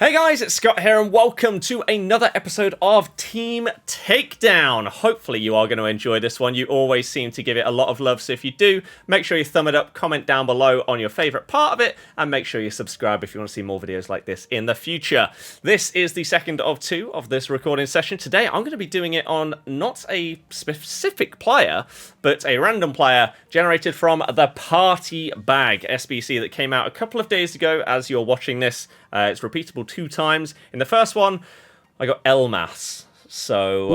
Hey guys, it's Scott here and welcome to another episode of Team Takedown. Hopefully you are going to enjoy this one. You always seem to give it a lot of love, so if you do, make sure you thumb it up, comment down below on your favourite part of it, and make sure you subscribe if you want to see more videos like this in the future. This is the second of two of this recording session. Today I'm going to be doing it on not a specific player, but a random player generated from the Party Bag SBC that came out a couple of days ago as you're watching this. It's repeatable 2 times. In the first one, I got Elmas. So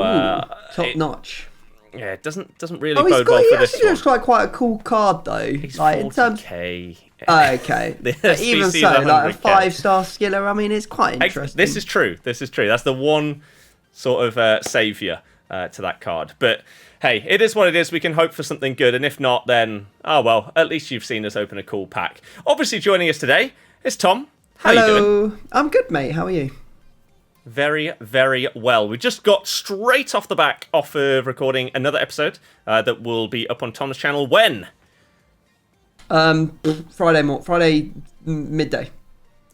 top notch. Yeah, it doesn't really bode well for this one. He looks like quite a cool card though. He's like 40k. Okay. Even so, like a 5-star skiller. I mean, it's quite interesting. This is true. This is true. That's the one sort of saviour to that card. But hey, it is what it is. We can hope for something good, and if not, then oh well. At least you've seen us open a cool pack. Obviously, joining us today is Tom. How Hello. you doing? I'm good, mate. How are you? Very, very well. We just got straight off the back off of recording another episode that will be up on Tom's channel when? Friday midday.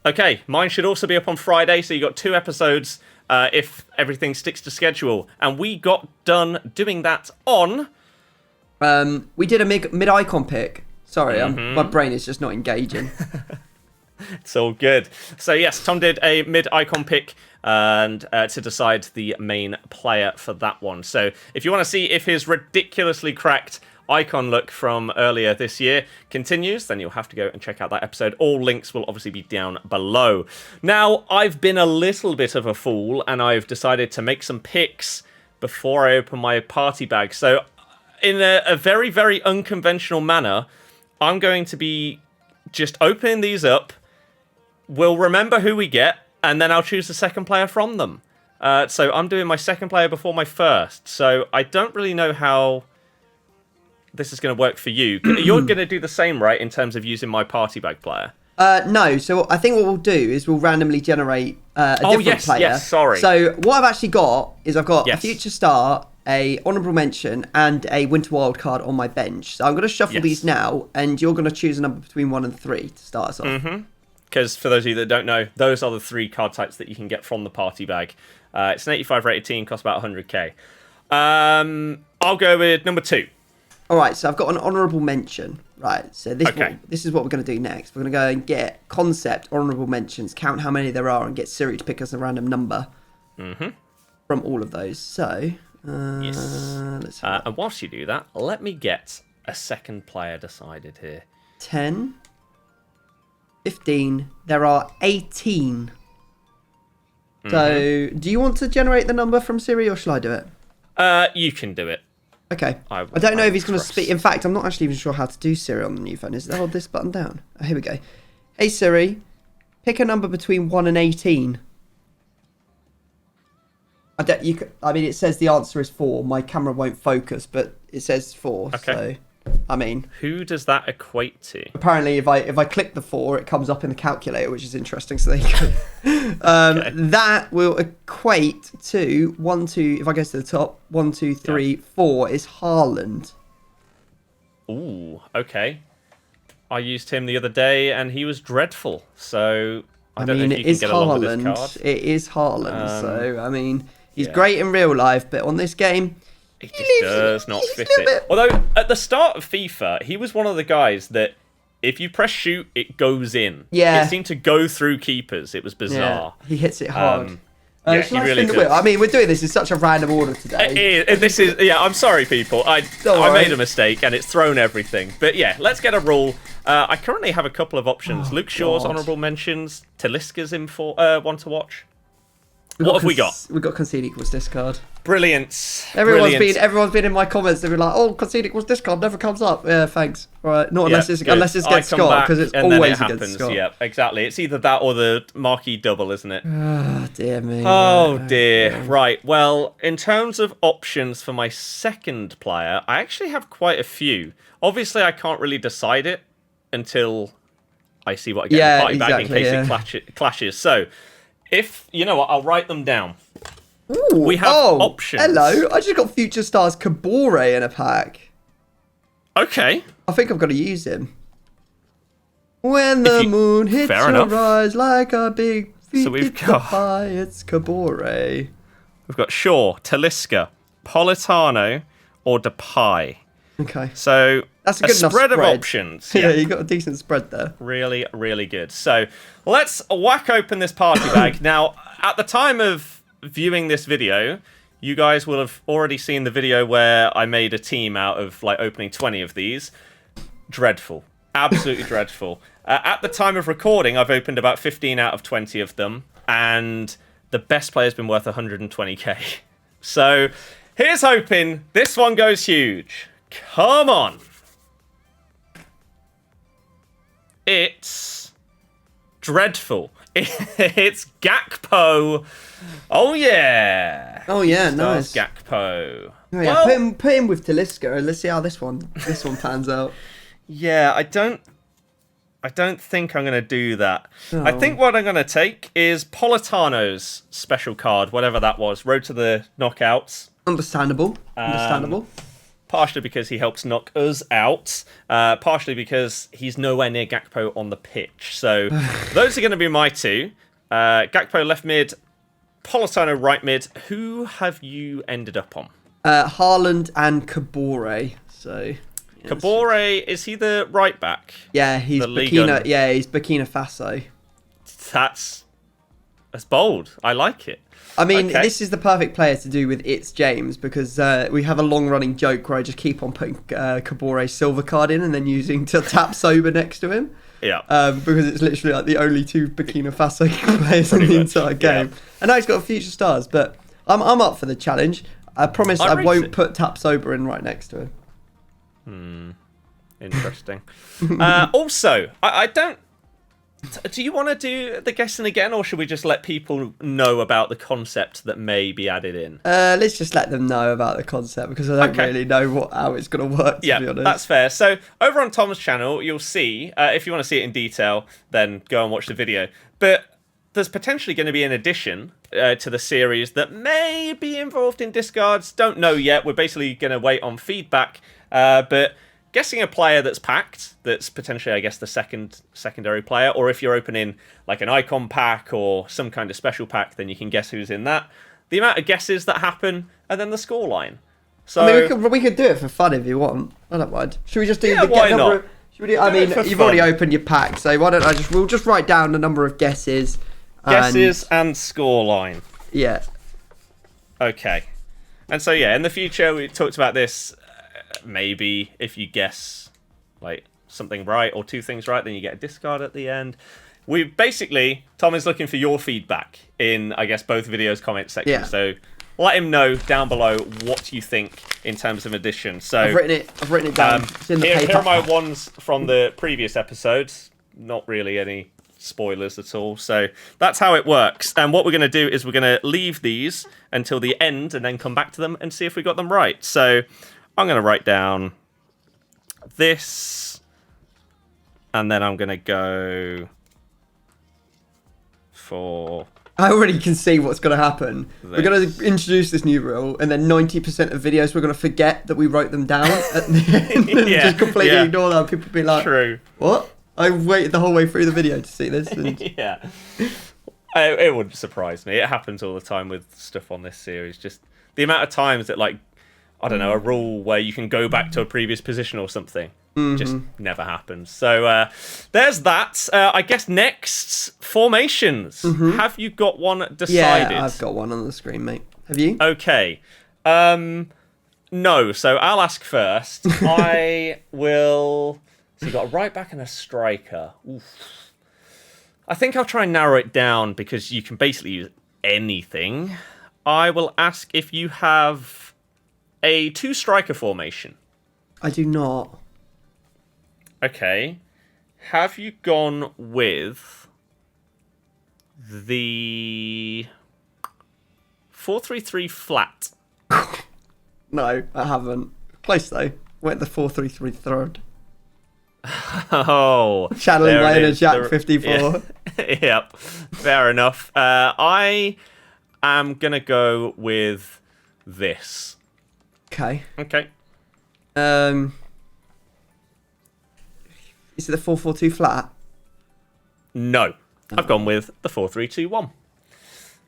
Okay, mine should also be up on Friday, so you got 2 episodes if everything sticks to schedule. And we got done doing that on... We did a mid-icon pick. Sorry, my brain is just not engaging. It's all good. So yes, Tom did a mid-icon pick and to decide the main player for that one. So if you want to see if his ridiculously cracked icon look from earlier this year continues, then you'll have to go and check out that episode. All links will obviously be down below. Now, I've been a little bit of a fool and I've decided to make some picks before I open my party bag. So in a very, very unconventional manner, I'm going to be just opening these up. We'll remember who we get, and then I'll choose the second player from them. So I'm doing my second player before my first. So I don't really know how this is going to work for you. You're going to do the same, right, in terms of using my party bag player? No. So I think what we'll do is we'll randomly generate a different player. Yes, sorry. So what I've actually got is I've got a future star, a honourable mention, and a winter wild card on my bench. So I'm going to shuffle these now, and you're going to choose a number between 1 and 3 to start us off. Because for those of you that don't know, those are the 3 card types that you can get from the party bag. It's an 85 rated team, costs about 100k. I'll go with number 2. All right, so I've got an honourable mention. Right, so this is what we're going to do next. We're going to go and get concept honourable mentions, count how many there are, and get Siri to pick us a random number from all of those. So, let's have and whilst you do that, let me get a second player decided here. 10, 15, there are 18. So, do you want to generate the number from Siri, or shall I do it? You can do it. Okay. I don't know if he's going to speak. In fact, I'm not actually even sure how to do Siri on the new phone. Is it hold this button down? Oh, here we go. Hey Siri, pick a number between 1 and 18. I mean, it says the answer is 4. My camera won't focus, but it says 4. Okay. So, I mean, who does that equate to? Apparently, if I click the 4, it comes up in the calculator, which is interesting. So there you go. That will equate to 1, 2. If I go to the top, 1, 2, 3, 4 is Haaland. Ooh, okay. I used him the other day, and he was dreadful. So I don't know if you can get along with this card. It is Haaland. So I mean, he's great in real life, but on this game, he just does not fit it. Although, at the start of FIFA, he was one of the guys that, if you press shoot, it goes in. Yeah. It seemed to go through keepers. It was bizarre. Yeah, he hits it hard. Yeah, he really does. I mean, we're doing this in such a random order today. This is, I'm sorry, people. I made a mistake, and it's thrown everything. But yeah, let's get a rule. I currently have a couple of options. Luke Shaw's honourable mentions. Talisca's in for one to watch. What have we got? We've got concede equals discard. Brilliant. Everyone's been in my comments. They've been like, "Oh, concede equals discard never comes up." Yeah, thanks. All right, not unless it's against Scott, because it's always against Scott. Yeah, exactly. It's either that or the marquee double, isn't it? Oh dear me. Oh dear. Right. Well, in terms of options for my second player, I actually have quite a few. Obviously, I can't really decide it until I see what I get in the party bag in case it clashes. So, if you know what, I'll write them down. Ooh, we have options. Hello, I just got Future Stars Kabore in a pack. Okay. I think I've got to use him. When the moon hits your eyes like a big So we've got it's Kabore. We've got Shaw, Talisca, Politano, or Depay. Okay. So that's a good enough spread of spread. options. Yeah, you got a decent spread there. Really, really good. So let's whack open this party bag. Now, at the time of viewing this video, you guys will have already seen the video where I made a team out of like opening 20 of these. Dreadful. Absolutely dreadful. At the time of recording, I've opened about 15 out of 20 of them, and the best player's been worth 120k. So here's hoping this one goes huge. Come on. It's dreadful. It's Gakpo. Oh yeah. Oh yeah, nice. Gakpo. Oh, yeah. Well, put him with Talisca. Let's see how this one pans out. Yeah, I don't think I'm going to do that. Oh. I think what I'm going to take is Politano's special card, whatever that was. Road to the knockouts. Understandable. Understandable. Partially because he helps knock us out. Partially because he's nowhere near Gakpo on the pitch. So those are going to be my two. Gakpo left mid, Politano right mid. Who have you ended up on? Haaland and Kabore. So Kabore, is he the right back? yeah, he's Burkina. Yeah, he's Burkina Faso. That's bold. I like it. I mean, this is the perfect player to do with It's James because we have a long-running joke where I just keep on putting Kabore's silver card in and then using to tap sober next to him. Yeah. Because it's literally like the only two Burkina Faso players in the entire game. Yeah. I know he's got future stars, but I'm up for the challenge. I promise I won't put tap sober in right next to him. Interesting. Also, I don't... Do you want to do the guessing again, or should we just let people know about the concept that may be added in? Let's just let them know about the concept because I don't really know how it's going to work, to be honest. That's fair. So over on Tom's channel, you'll see, if you want to see it in detail, then go and watch the video. But there's potentially going to be an addition to the series that may be involved in discards. Don't know yet. We're basically going to wait on feedback. But guessing a player that's packed, that's potentially, I guess, the secondary player, or if you're opening like an icon pack or some kind of special pack, then you can guess who's in that. The amount of guesses that happen, and then the scoreline. So I mean, we could do it for fun if you want. I don't mind. Should we just do the why not? I mean, you've already opened your pack, so why don't we'll just write down the number of guesses. And scoreline. Yeah. Okay. And so, yeah, in the future, we talked about this. Maybe if you guess like something right or two things right, then you get a discard at the end. We basically, Tom is looking for your feedback in, I guess, both videos comment section. Yeah. So let him know down below what you think in terms of addition. So I've written it down. It's in the paper. Here are my ones from the previous episodes. Not really any spoilers at all. So that's how it works. And what we're going to do is we're going to leave these until the end and then come back to them and see if we got them right. So I'm going to write down this, and then I'm going to go for... I already can see what's going to happen. This. We're going to introduce this new rule, and then 90% of videos we're going to forget that we wrote them down at the end and just completely ignore them. People will be like, True. What? I waited the whole way through the video to see this. And... Yeah. It wouldn't surprise me. It happens all the time with stuff on this series. Just the amount of times that, like, I don't know, a rule where you can go back to a previous position or something. Just never happens. So there's that. I guess next, formations. Have you got one decided? Yeah, I've got one on the screen, mate. Have you? Okay. No, so I'll ask first. I will... So you've got a right back and a striker. Oof. I think I'll try and narrow it down because you can basically use anything. I will ask if you have a two-striker formation. I do not. Okay. Have you gone with the 4-3-3 flat? No, I haven't. Close though. Went the 4-3-3 third. Oh. Channeling my inner Jack 54. Yeah. Yep. Fair enough. I am going to go with this. Okay. Okay. Is it the 4-4-2 flat? No. I've gone with the 4-3-2-1.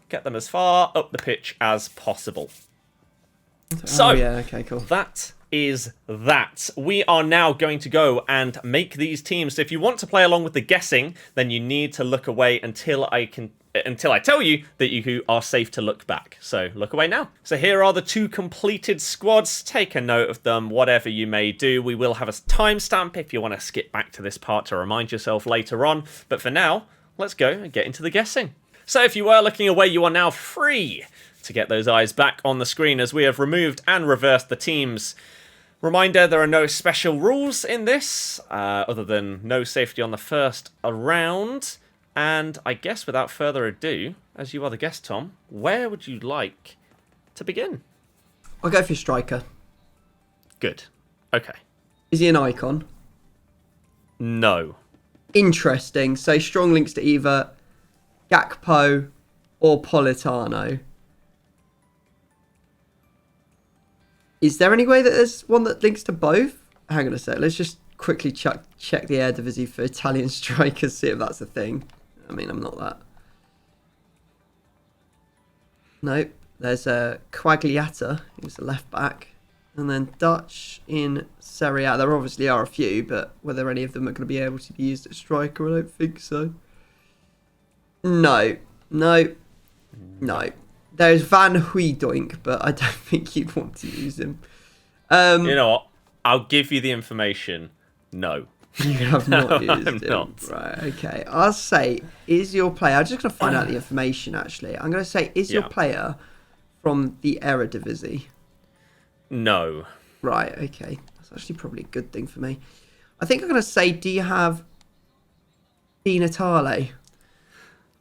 Get them as far up the pitch as possible. So, yeah, okay, cool. That is that. We are now going to go and make these teams. So if you want to play along with the guessing, then you need to look away until I tell you that you are safe to look back. So look away now. So here are the 2 completed squads. Take a note of them, whatever you may do. We will have a timestamp if you want to skip back to this part to remind yourself later on. But for now, let's go and get into the guessing. So if you were looking away, you are now free to get those eyes back on the screen as we have removed and reversed the teams. Reminder, there are no special rules in this, other than no safety on the first round. And I guess without further ado, as you are the guest, Tom, where would you like to begin? I'll go for striker. Good. Okay. Is he an icon? No. Interesting. So strong links to either Gakpo or Politano. Is there any way that there's one that links to both? Hang on a sec. Let's just quickly check the Eredivisie for Italian strikers, see if that's a thing. I mean, I'm not that. Nope. There's a Quagliata, who's a left back. And then Dutch in Serie A. There obviously are a few, but whether any of them are going to be able to be used as striker, I don't think so. No. There's Van Hooijdonk, but I don't think you'd want to use him. You know what? I'll give you the information. No. You have not used I'm him. not. Right, okay. I'll say, is your player... I'm just going to find out the information, actually. I'm going to say, is your player from the Eredivisie? No. Right, okay. That's actually probably a good thing for me. I think I'm going to say, do you have Di Natale?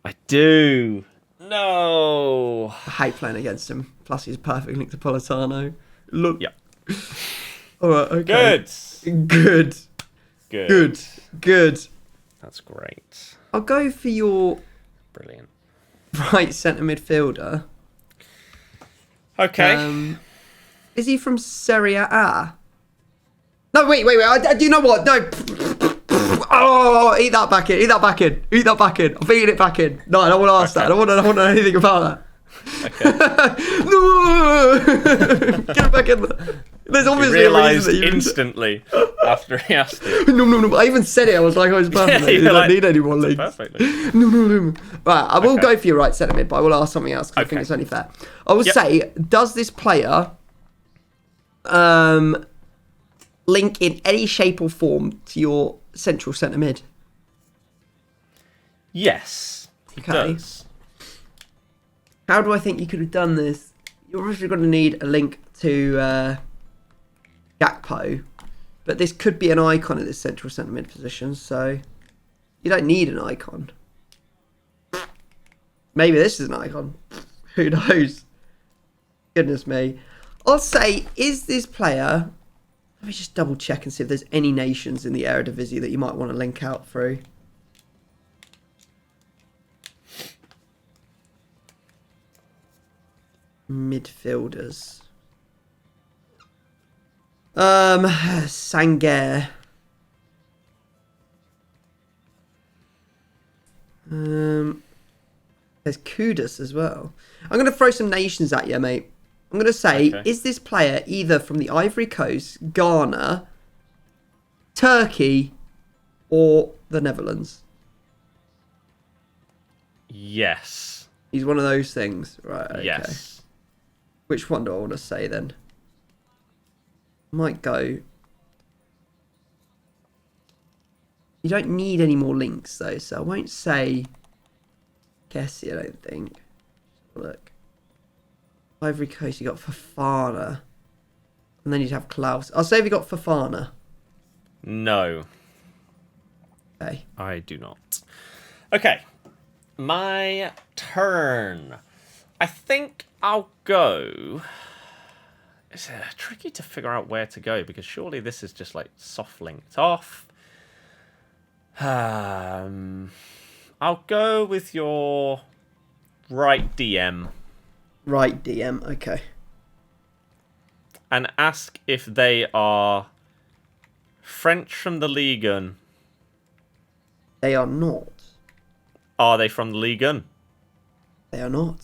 I do. No. I hate playing against him. Plus, he's a perfect link to Politano. Look. Yep. All right, okay. Good. That's great. I'll go for your Brilliant. right centre midfielder. Okay. Is he from Serie A? No, wait. Do you know what? No. Oh, eat that back in. I'm feeding it back in. No, I don't want to ask that. I don't want to know anything about that. Okay. No! Get it back in there. There's obviously a reason that you instantly after he asked it. No. I even said it. I was like, it's perfect. You don't need any more links. Perfectly. No. Right, I will go for your right centre mid, but I will ask something else because I think it's only fair. I will say, does this player link in any shape or form to your central centre mid? Yes, he does. How do I think you could have done this? You're obviously going to need a link to Gakpo, but this could be an icon at this central centre mid position, so you don't need an icon. Maybe this is an icon. Who knows? Goodness me. I'll say, is this player... Let me just double check and see if there's any nations in the Eredivisie that you might want to link out through. Midfielders. Sanger. There's Kudus as well. I'm going to throw some nations at you, mate. I'm going to say, is this player either from the Ivory Coast, Ghana, Turkey, or the Netherlands? Yes. He's one of those things. Right, okay. Yes. Which one do I want to say then? Might go... You don't need any more links though, so I won't say Kessie, I don't think. Look. Ivory Coast, you got Fofana. And then you'd have Klaus. I'll say if you got Fofana. No. Okay. I do not. Okay. My turn. I think I'll go... It's tricky to figure out where to go because surely this is just like soft linked off. I'll go with your right DM. Right DM, okay. And ask if they are French from the Ligue 1. They are not. Are they from the Ligue 1? They are not.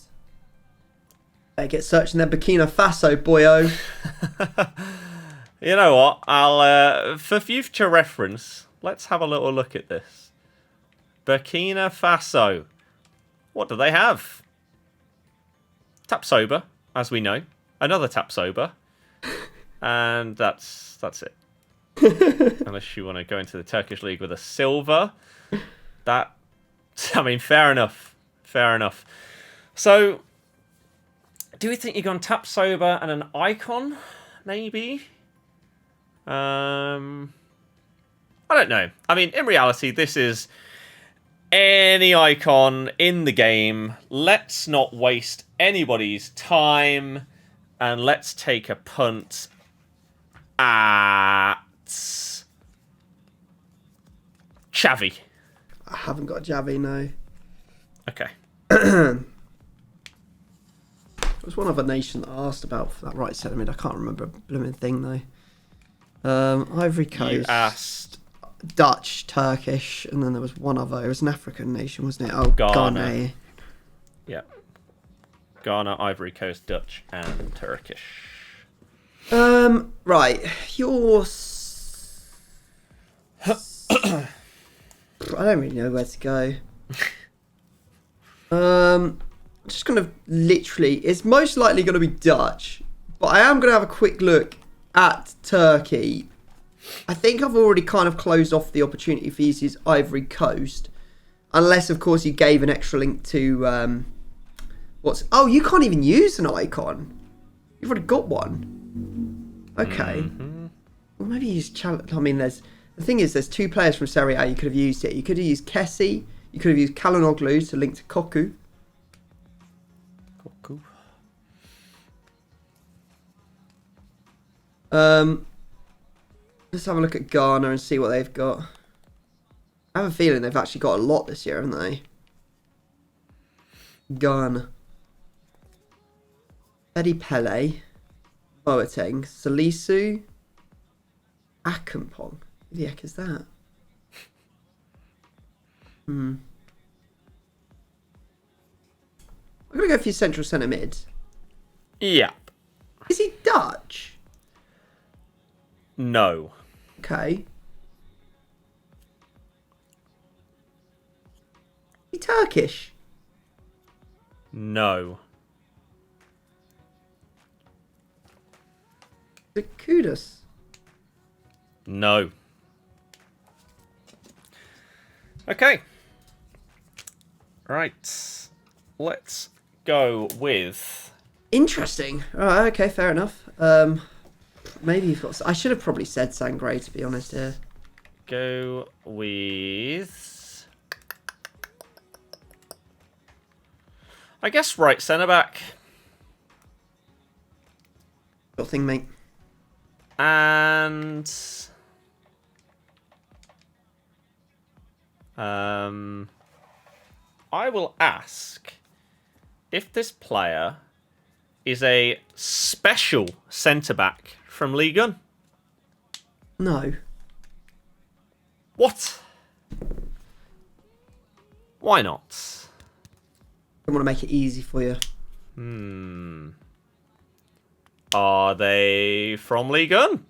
They get searching their Burkina Faso, boyo. You know what? I'll for future reference, let's have a little look at this. Burkina Faso. What do they have? Tap sober, as we know. Another tap sober. And that's it. Unless you want to go into the Turkish league with a silver. I mean, fair enough. Fair enough. So, do we think you're going tap sober and an icon? Maybe? I don't know. I mean, in reality, this is any icon in the game. Let's not waste anybody's time. And let's take a punt at Xavi. I haven't got Xavi, no. Okay. There was one other nation that I asked about for that right centre mid. I can't remember a blooming thing, though. Ivory Coast. You asked Dutch, Turkish, and then there was one other. It was an African nation, wasn't it? Oh, Ghana. Yeah. Ghana, Ivory Coast, Dutch, and Turkish. Right. Your... I don't really know where to go. Just going to literally... It's most likely going to be Dutch, but I am going to have a quick look at Turkey. I think I've already kind of closed off the opportunity for you to use Ivory Coast. Unless, of course, you gave an extra link to... Oh, you can't even use an icon. You've already got one. Okay. Well, maybe use... I mean, the thing is, there's two players from Serie A you could have used it. You could have used Kessie. You could have used Calhanoglu to link to Koku. Let's have a look at Ghana and see what they've got. I have a feeling they've actually got a lot this year, haven't they? Ghana. Eddie Pele. Boateng. Salisu. Akampong. Who the heck is that? I'm going to go for your central centre mid. Yeah. Is he Dutch? No. Okay. Is he Turkish? No. Is it Kudus? No. Okay. Right. Let's go with... Interesting. Alright, okay, fair enough. Maybe you've got... I should have probably said Sangre, to be honest here. Go with... I guess right centre-back. Your thing, mate. And... I will ask if this player is a special centre-back from Ligue 1. No. What? Why not? I want to make it easy for you. Are they from Ligue 1?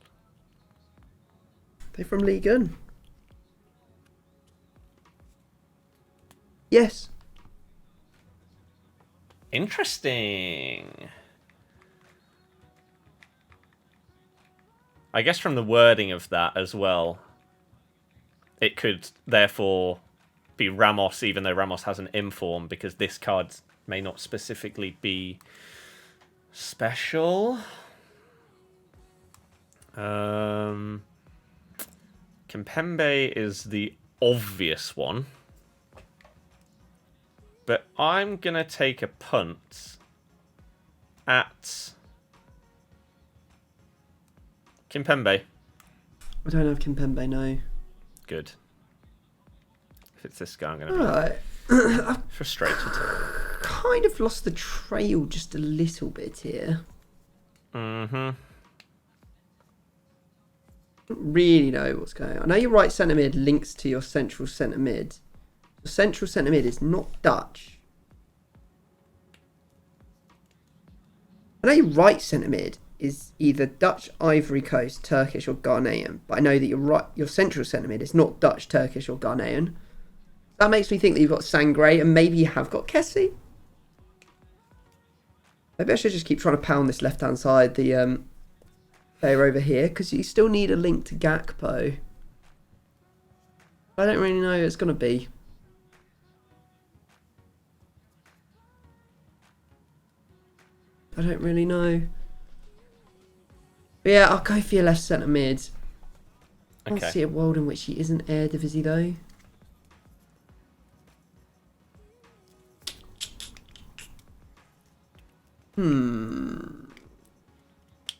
They're from Ligue 1. Yes. Interesting. I guess from the wording of that as well, it could therefore be Ramos, even though Ramos has an inform, because this card may not specifically be special. Kimpembe is the obvious one. But I'm going to take a punt at Kimpembe. I don't have Kimpembe, no. Good. If it's this guy, I'm going to be Alright. frustrated. Kind of lost the trail just a little bit here. Mm-hmm. Don't really know what's going on. I know your right centre mid links to your central centre mid. The central centre mid is not Dutch. I know your right centre mid is either Dutch, Ivory Coast, Turkish or Ghanaian, but I know that your central centre mid is not Dutch, Turkish or Ghanaian. That makes me think that you've got Sangre and maybe you have got Kessie. Maybe I should just keep trying to pound this left-hand side, the player over here, because you still need a link to Gakpo. I don't really know who it's going to be. I don't really know. But yeah, I'll go for your left centre mid. I can't see a world in which he isn't Eredivisie though.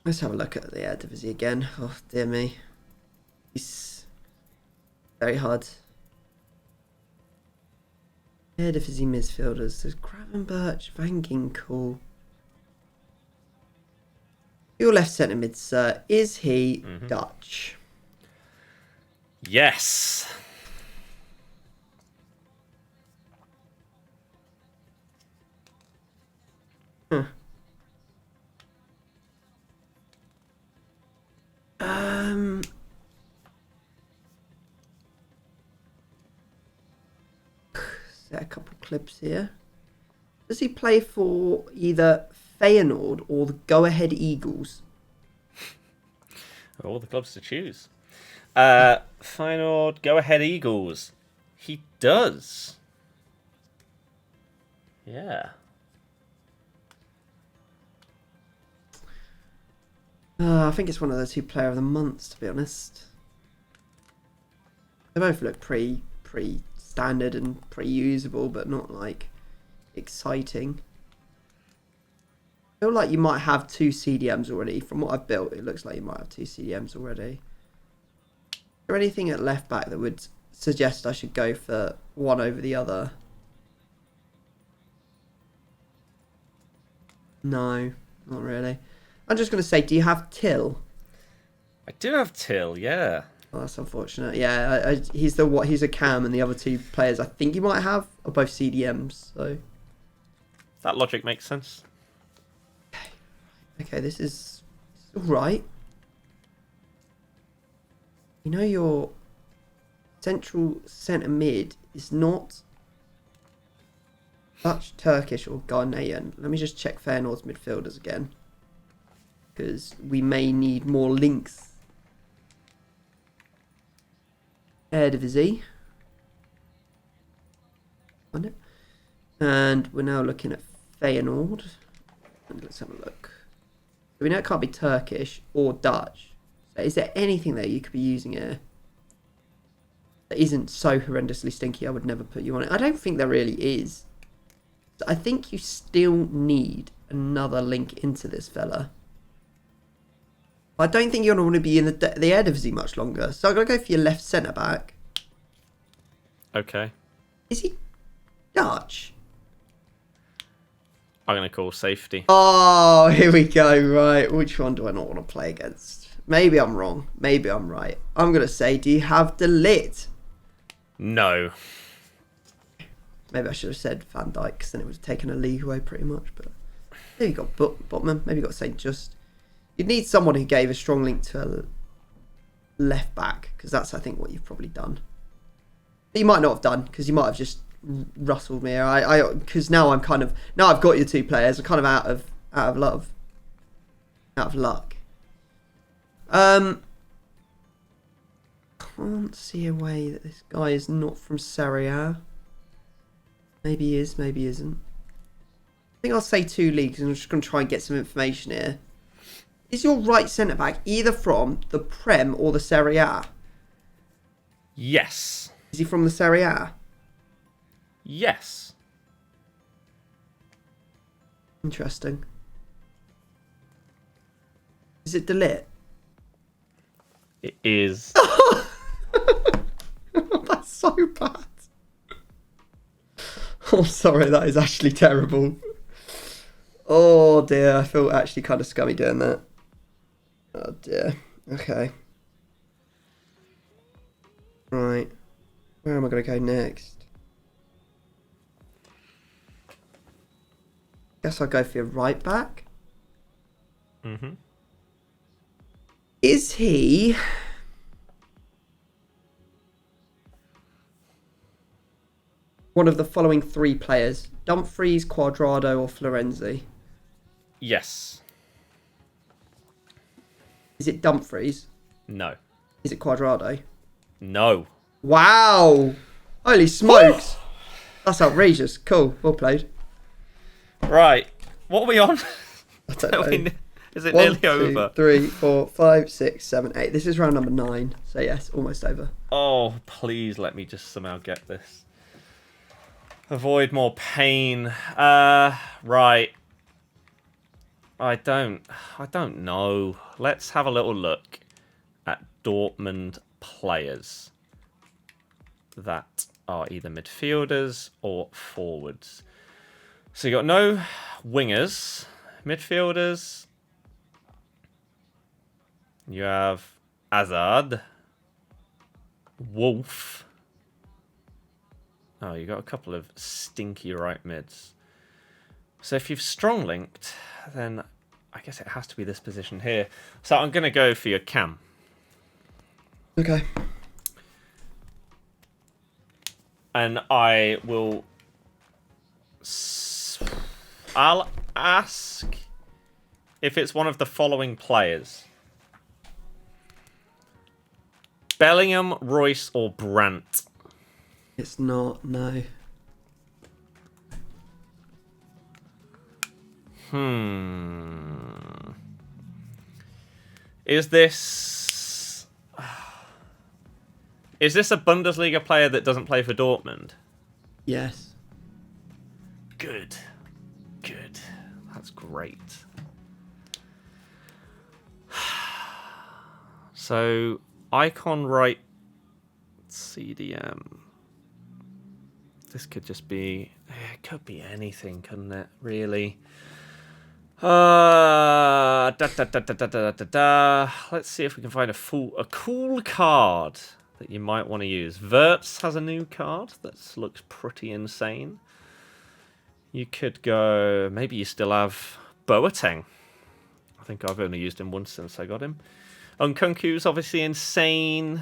Let's have a look at the Eredivisie again. Oh dear me. It's very hard. Eredivisie midfielders. There's Gravenberch, Van Ginkel. Your left centre mid, sir. Is he Dutch? Yes. Huh. Set a couple clips here. Does he play for either Feyenoord or the Go Ahead Eagles? All the clubs to choose. Feyenoord, Go Ahead Eagles. He does. Yeah. I think it's one of the two player of the months, to be honest. They both look pretty standard and pretty usable, but not like exciting. I feel like you might have 2 CDMs already. From what I've built, it looks like you might have 2 CDMs already. Is there anything at left back that would suggest I should go for one over the other? No, not really. I'm just going to say, do you have Till? I do have Till, yeah. Oh, that's unfortunate. Yeah, he's a cam, and the other 2 players I think you might have are both CDMs. So that logic makes sense. Okay, this is all right. You know your central centre mid is not Dutch, Turkish or Ghanaian. Let me just check Feyenoord's midfielders again, because we may need more links. Eredivisie. And we're now looking at Feyenoord. And let's have a look. So we know it can't be Turkish or Dutch. So is there anything there you could be using here that isn't so horrendously stinky I would never put you on it? I don't think there really is. I think you still need another link into this fella. I don't think you're going to want to be in the Eredivisie much longer. So I'm going to go for your left centre back. Okay. Is he Dutch? I'm going to call safety. Oh, here we go. Right. Which one do I not want to play against? Maybe I'm wrong. Maybe I'm right. I'm going to say, do you have De Ligt? No. Maybe I should have said Van Dijk, because then it would have taken a league away pretty much. But maybe you got Botman. Maybe you got St. Just. You'd need someone who gave a strong link to a left back, because that's, I think, what you've probably done. But you might not have done, because you might have just rustled me. Because now I've got your 2 players. I'm kind of out of luck. Can't see a way that this guy is not from Serie A. Maybe he is, maybe he isn't. I think I'll say 2 leagues, and I'm just going to try and get some information here. Is your right centre back either from the Prem or the Serie A? Yes. Is he from the Serie A? Yes. Interesting. Is it De Ligt? It is. That's so bad. Oh, sorry, that is actually terrible. Oh dear, I feel actually kind of scummy doing that. Oh dear. Okay. Right. Where am I going to go next? Guess I'll go for your right back. Mm-hmm. Is he... one of the following 3 players? Dumfries, Quadrado, or Florenzi? Yes. Is it Dumfries? No. Is it Quadrado? No. Wow! Holy smokes! That's outrageous. Cool. Well played. Right. What are we on? I don't know. Is it 1, nearly 2, over? 3, 4, 5, 6, 7, 8. This is round number 9. So yes, almost over. Oh, please let me just somehow get this. Avoid more pain. Right. I don't know. Let's have a little look at Dortmund players that are either midfielders or forwards. So you got no wingers, midfielders. You have Hazard, Wolf. Oh, you got a couple of stinky right mids. So if you've strong linked, then I guess it has to be this position here. So I'm going to go for your cam. Okay. And I will... I'll ask if it's one of the following players. Bellingham, Royce, or Brandt? It's not, no. Is this a Bundesliga player that doesn't play for Dortmund? Yes. Good. Good. That's great. So, icon right CDM. This could just be... It could be anything, couldn't it? Really? Let's see if we can find a cool card that you might want to use. Wirtz has a new card that looks pretty insane. You could go... Maybe you still have Boateng. I think I've only used him once since I got him. Nkunku's obviously insane.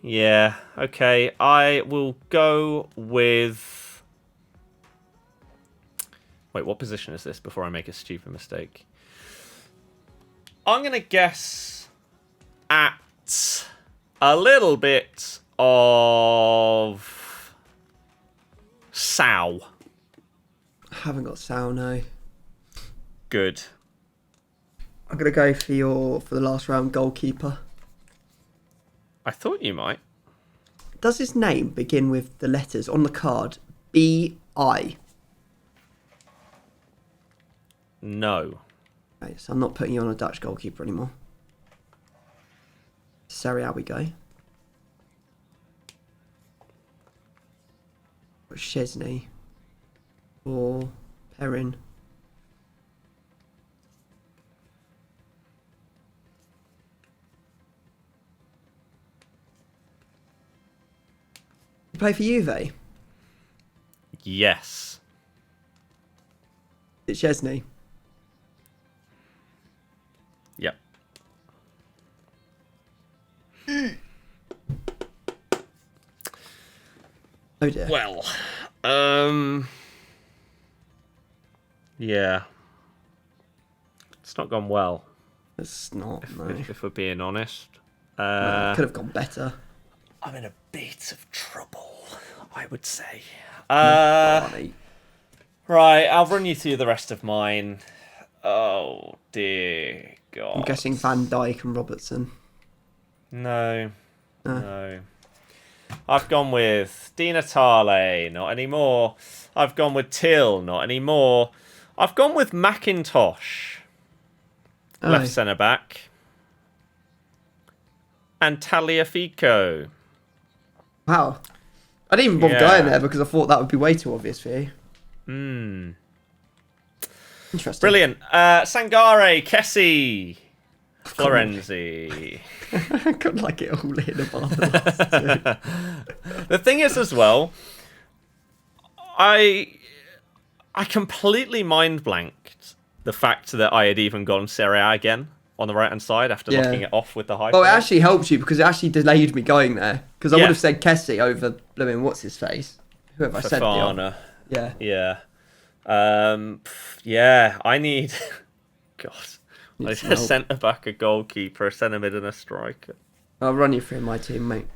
Yeah, okay. I will go with... Wait, what position is this before I make a stupid mistake? I'm going to guess at a little bit of Sow. I haven't got Sal, no. Good. I'm going to go for the last round goalkeeper. I thought you might. Does his name begin with the letters on the card B-I? No. Right, so I'm not putting you on a Dutch goalkeeper anymore. Serie A we go. Got Chesney or Perrin. You play for Juve? Yes. It's Chesney. Yep. Oh dear. Well, yeah. It's not gone well, It's not, no. if we're being honest. No, it could have gone better. I'm in a bit of trouble, I would say. Barney. Right, I'll run you through the rest of mine. Oh, dear God. I'm guessing Van Dijk and Robertson. No. No. I've gone with Di Natale, not anymore. I've gone with Till, not anymore. I've gone with McIntosh, left centre back, and Tagliafico. Wow. I didn't even bother going there because I thought that would be way too obvious for you. Interesting. Brilliant. Sangare, Kessie, Florenzi. I couldn't like it all in about the last two. The thing is as well, I completely mind blanked the fact that I had even gone Serie A again on the right-hand side after locking it off with the high. Well, it actually helped you because it actually delayed me going there. Because I would have said Kessie over blooming what's-his-face. Whoever I said Fofana. Yeah. Yeah. Yeah, I need... God. Like a centre-back, a goalkeeper, a centre-mid and a striker. I'll run you through my team, mate.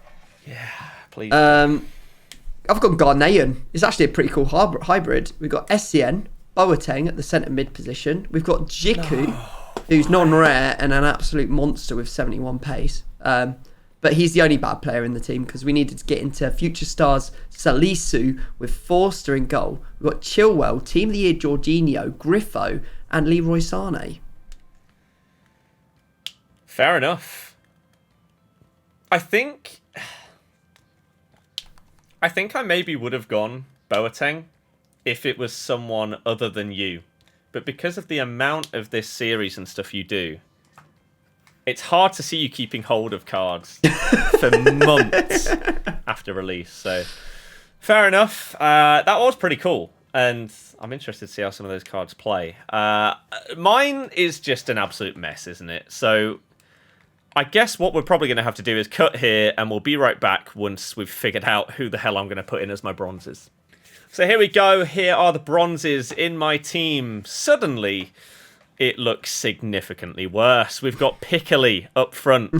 Yeah, please. I've got Ghanaian. It's actually a pretty cool hybrid. We've got Essien, Boateng at the centre mid position. We've got Jiku, who's non-rare and an absolute monster with 71 pace. But he's the only bad player in the team because we needed to get into future stars Salisu with Forster in goal. We've got Chilwell, Team of the Year Jorginho, Griffo, and Leroy Sané. Fair enough. I think I maybe would have gone Boateng if it was someone other than you. But because of the amount of this series and stuff you do, it's hard to see you keeping hold of cards for months after release. So, fair enough. That was pretty cool. And I'm interested to see how some of those cards play. Mine is just an absolute mess, isn't it? So, I guess what we're probably going to have to do is cut here, and we'll be right back once we've figured out who the hell I'm going to put in as my bronzes. So here we go. Here are the bronzes in my team. Suddenly, it looks significantly worse. We've got Piccoli up front.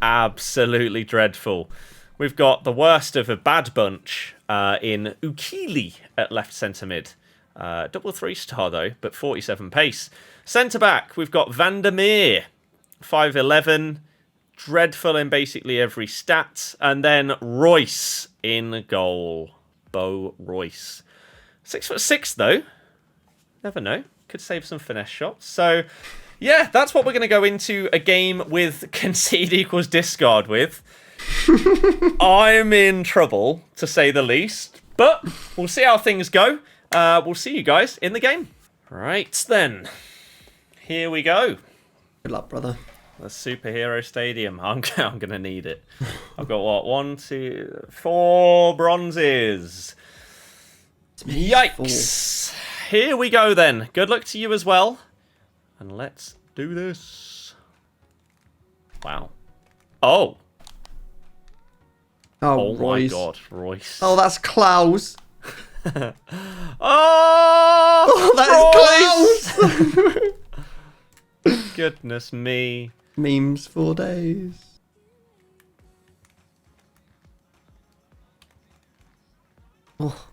Absolutely dreadful. We've got the worst of a bad bunch in Ukili at left centre mid. Double 3-star though, but 47 pace. Centre back, we've got Vandermeer. 5'11", dreadful in basically every stat. And then Royce in goal. Bo Royce. 6'6" though. Never know. Could save some finesse shots. So, yeah, that's what we're going to go into a game with concede equals discard with. I'm in trouble, to say the least. But we'll see how things go. We'll see you guys in the game. Right, then. Here we go. Good luck, brother. The superhero stadium. I'm going to need it. I've got what? 1, 2, 4 bronzes. Yikes. Here we go then. Good luck to you as well. And let's do this. Wow. Oh. Oh my God, Royce. Oh, that's Klaus. Oh, that is Klaus. Goodness me. Memes for days. Oh.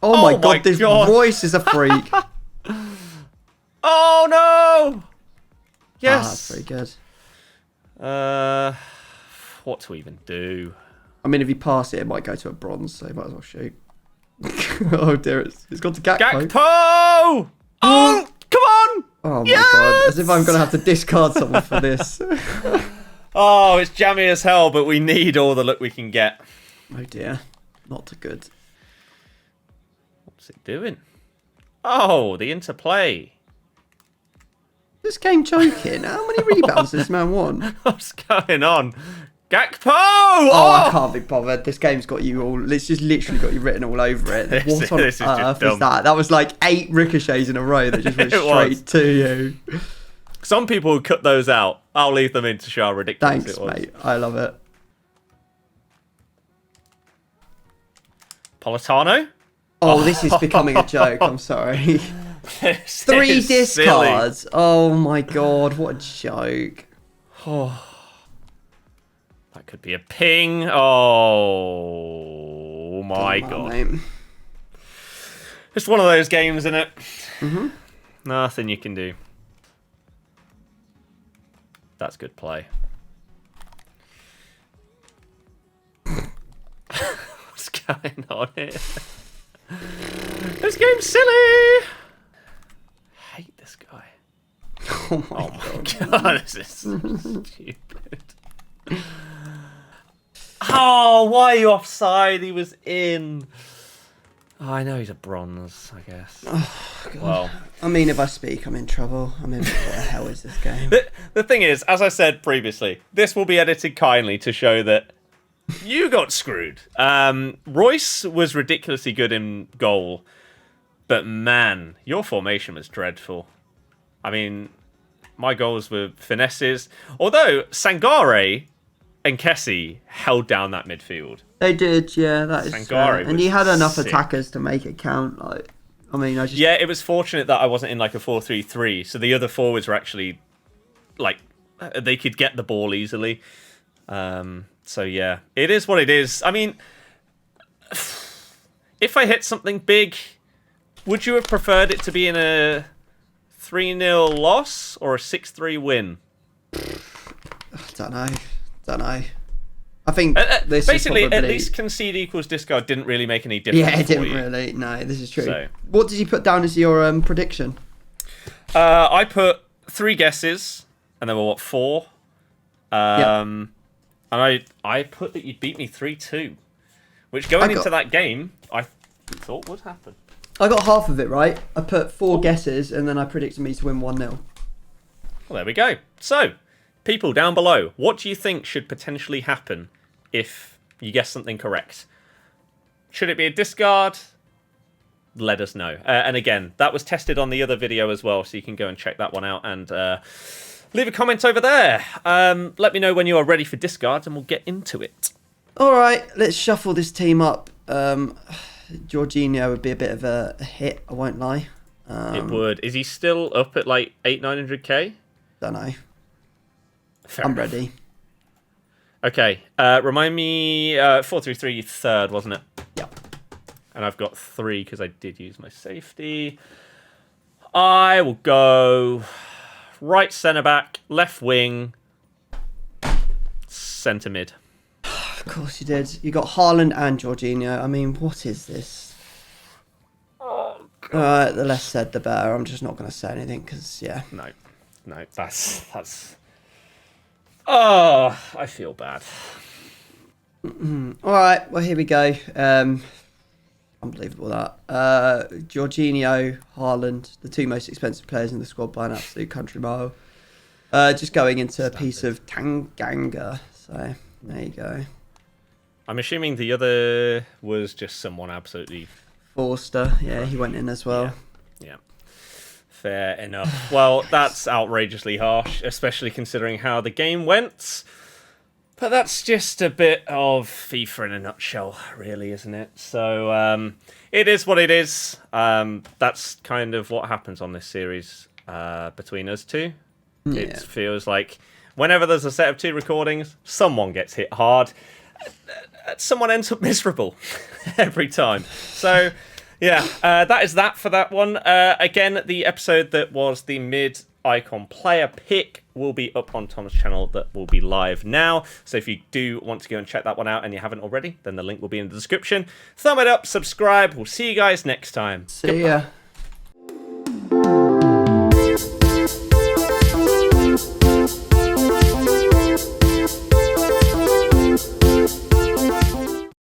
Oh my God, this Royce is a freak. Oh no! Yes. That's pretty good. What to even do? I mean, if you pass it, it might go to a bronze, so you might as well shoot. Oh dear, it's gone to Gakpo. Gakpo! Oh, come on! Oh my God, as if I'm going to have to discard someone for this. Oh, it's jammy as hell, but we need all the luck we can get. Oh dear, not good. What's it doing? Oh, the interplay. This game joking? How many rebounds has this man won? What's going on? Gakpo! Oh, I can't be bothered. This game's got you all. It's just literally got you written all over it. What on earth is that? That was like 8 ricochets in a row that just went straight to you. Some people would cut those out. I'll leave them in to show how ridiculous Thanks, it was. mate. I love it. Politano? Oh, this is becoming a joke. I'm sorry. 3 discards. Silly. Oh my God, what a joke. Oh. That could be a ping. Oh my God. Mate. It's one of those games, isn't it? Mm-hmm. Nothing you can do. That's good play. What's going on here? This game's silly. I hate this guy. Oh my God, this is so stupid. Oh, why are you offside? He was in. Oh, I know he's a bronze, I guess. Oh, God. Well, I mean, if I speak, I'm in trouble. I mean, what the hell is this game? The thing is, as I said previously, this will be edited kindly to show that You got screwed. Royce was ridiculously good in goal, but man, your formation was dreadful. I mean, my goals were finesses. Although Sangare and Kessie held down that midfield. They did, yeah. That is Sangare and he had enough sick. attackers to make it count. Like, I mean, Yeah, it was fortunate that I wasn't in like a 4-3-3, so the other forwards were actually like they could get the ball easily. So yeah, it is what it is. I mean, if I hit something big, would you have preferred it to be in a 3-0 loss or a 6-3 win? Don't know. I think this basically is probably... at least concede equals discard didn't really make any difference. Yeah, it didn't for you. really. No, this is true. So. What did you put down as your prediction? I put 3 guesses, and there were what, 4? And I put that you'd beat me 3-2, which going into that game I thought would happen. I got half of it right. I put 4 guesses, and then I predicted me to win 1-0. Well, there we go. So, people down below, what do you think should potentially happen if you guess something correct? Should it be a discard? Let us know. And again, that was tested on the other video as well, so you can go and check that one out and leave a comment over there. Let me know when you are ready for discards and we'll get into it. All right, let's shuffle this team up. Jorginho would be a bit of a hit, I won't lie. It would. Is he still up at like 800-900k? Don't know. Fair I'm enough. ready. Okay, remind me, 4-3-3 third, wasn't it? Yeah. And I've got 3 because I did use my safety. I will go right centre-back, left wing, centre mid. Of course you did. You got Haaland and Jorginho. I mean, what is this? Oh, God. The less said, the better. I'm just not going to say anything because, yeah. No, that's... Oh, I feel bad. All right, well, here we go. Unbelievable that. Jorginho, Haaland, the 2 most expensive players in the squad by an absolute country mile. Just going into a piece of Tanganga. So, there you go. I'm assuming the other was just someone absolutely... Forster, yeah, he went in as well. Yeah. Fair enough. Well, that's outrageously harsh, especially considering how the game went. But that's just a bit of FIFA in a nutshell, really, isn't it? So, it is what it is. That's kind of what happens on this series between us two. Yeah. It feels like whenever there's a set of 2 recordings, someone gets hit hard. Someone ends up miserable every time. So... yeah, that is that for that one. Again, the episode that was the mid-icon player pick will be up on Tom's channel that will be live now. So if you do want to go and check that one out and you haven't already, then the link will be in the description. Thumb it up, subscribe. We'll see you guys next time. See ya.